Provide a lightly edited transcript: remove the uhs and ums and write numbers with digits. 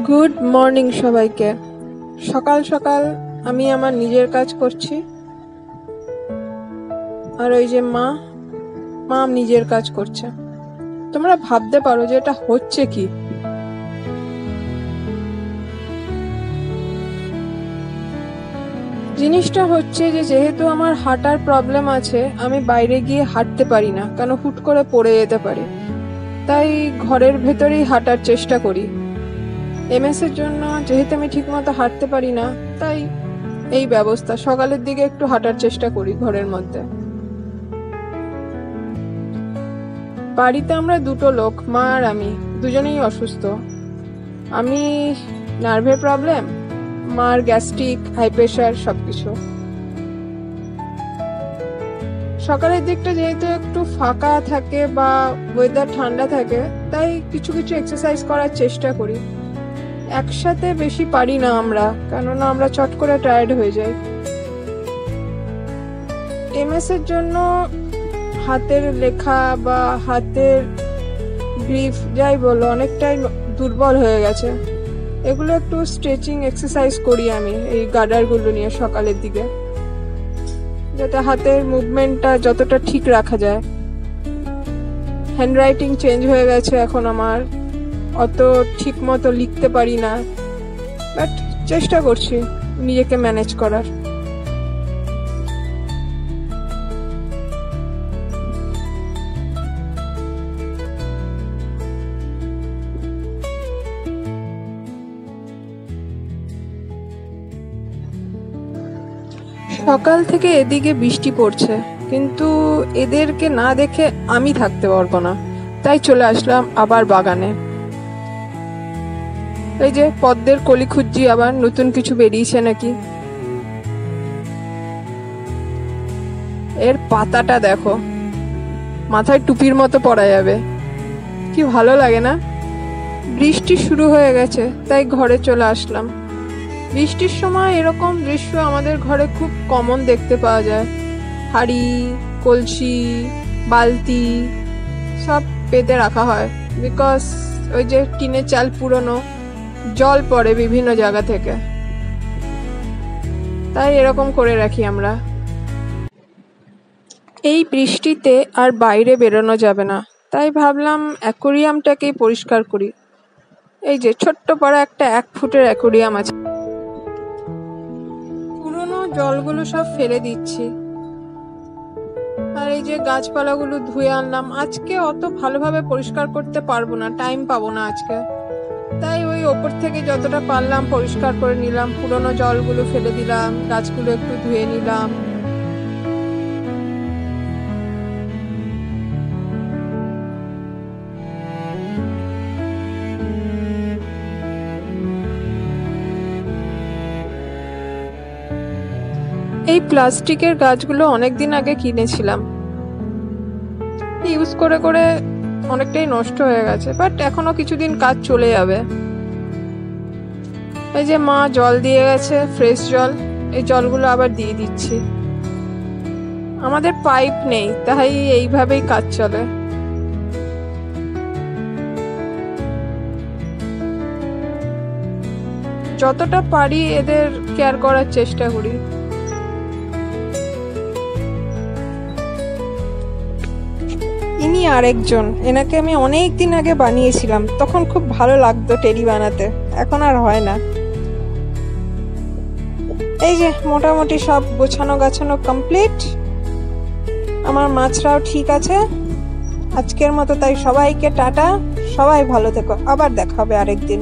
Good morning সবাইকে। সকাল সকাল আমি আমার নিজের কাজ করছি, আর ওই যে মা নিজের কাজ করছে। তোমরা ভাবতে পারো যে এটা হচ্ছে কি। জিনিসটা হচ্ছে যে যেহেতু আমার হাঁটার প্রবলেম আছে, আমি বাইরে গিয়ে হাঁটতে পারি না, কেন হুট করে পড়ে যেতে পারি। তাই ঘরের ভেতরেই হাঁটার চেষ্টা করি। এমএস এর জন্য যেহেতু আমি ঠিক মতো হাঁটতে পারি না, তাই এই ব্যবস্থা। সকালের দিকে একটু হাঁটার চেষ্টা করি ঘরের মধ্যে। বাড়িতে আমরা দুটো লোক, মা আর আমি, দুজনেই অসুস্থ। আমি নার্ভের প্রবলেম, মার গ্যাস্ট্রিক, হাই প্রেশার, সবকিছু। সকালের দিকটা যেহেতু একটু ফাঁকা থাকে বা ওয়েদার ঠান্ডা থাকে, তাই কিছু কিছু এক্সারসাইজ করার চেষ্টা করি। একসাথে বেশি পারি না আমরা, কেননা আমরা চট করে টায়ার্ড হয়ে যাই। এমএস এর জন্য হাতের লেখা বা হাতের গ্রিপ যাই বলো, অনেকটাই দুর্বল হয়ে গেছে। এগুলো একটু স্ট্রেচিং এক্সারসাইজ করি আমি এই গার্ডারগুলো নিয়ে সকালের দিকে, যাতে হাতের মুভমেন্টটা যতটা ঠিক রাখা যায়। হ্যান্ডরাইটিং চেঞ্জ হয়ে গেছে এখন আমার, অত ঠিক মতো লিখতে পারি না, বাট চেষ্টা করছি নিজেকে ম্যানেজ করার। সকাল থেকে এদিকে বৃষ্টি পড়ছে, কিন্তু এদেরকে না দেখে আমি থাকতে পারবো না, তাই চলে আসলাম আবার বাগানে। এই যে পদ্মের কলি খুঁজছি, আবার নতুন কিছু বেরিয়েছে নাকি। এর পাতাটা দেখো, মাথায় টুপির মতো পড়া যাবে, কি ভালো লাগে না। বৃষ্টি শুরু হয়ে গেছে, তাই ঘরে চলে আসলাম। বৃষ্টির সময় এরকম দৃশ্য আমাদের ঘরে খুব কমন দেখতে পাওয়া যায়। হাঁড়ি, কলসি, বালতি সব পেতে রাখা হয়, বিকজ ওই যে টিনের চাল পুরনো, জল পড়ে বিভিন্ন জায়গা থেকে, তাই এরকম করে রাখি আমরা। এই বৃষ্টিতে আর বাইরে বেরোনো যাবে না, তাই ভাবলাম অ্যাকোরিয়ামটাকেই পরিষ্কার করি। এই যে ছোট্ট পাড়া একটা 1 ফুটের অ্যাকোরিয়াম আছে, পুরোনো জলগুলো সব ফেলে দিচ্ছি। আর এই যে গাছপালাগুলো ধুয়ে আনলাম। আজকে অত ভালোভাবে পরিষ্কার করতে পারবো না, টাইম পাবো না আজকে, তাই ওই ওপর থেকে যতটা পারলাম পরিষ্কার করে নিলাম। পুরোনো জলগুলো ফেলে দিলাম, গাছগুলো একটু ধুয়ে নিলাম। এই প্লাস্টিকের গাছগুলো অনেকদিন আগে কিনেছিলাম, ইউজ করে করে অনেকটাই নষ্ট হয়ে গেছে, বাট এখনো কিছুদিন কাজ চলে যাবে। এই যে মা জল দিয়ে গেছে, ফ্রেশ জল, এই জলগুলো আবার দিয়ে দিচ্ছি। আমাদের পাইপ নেই, তাই এইভাবেই কাজ চলে। যতটা পারি এদের কেয়ার করার চেষ্টা করি। ইনি আরেকজন, এনাকে আমি অনেক দিন আগে বানিয়েছিলাম, তখন খুব ভালো লাগতো টেডি বানাতে, এখন আর হয় না। এই যে মোটামুটি সব গোছানো গাছানো কমপ্লিট, আমার মাছরাও ঠিক আছে আজকের মতো। তাই সবাইকে টাটা, সবাই ভালো থেকো, আবার দেখা হবে আরেকদিন।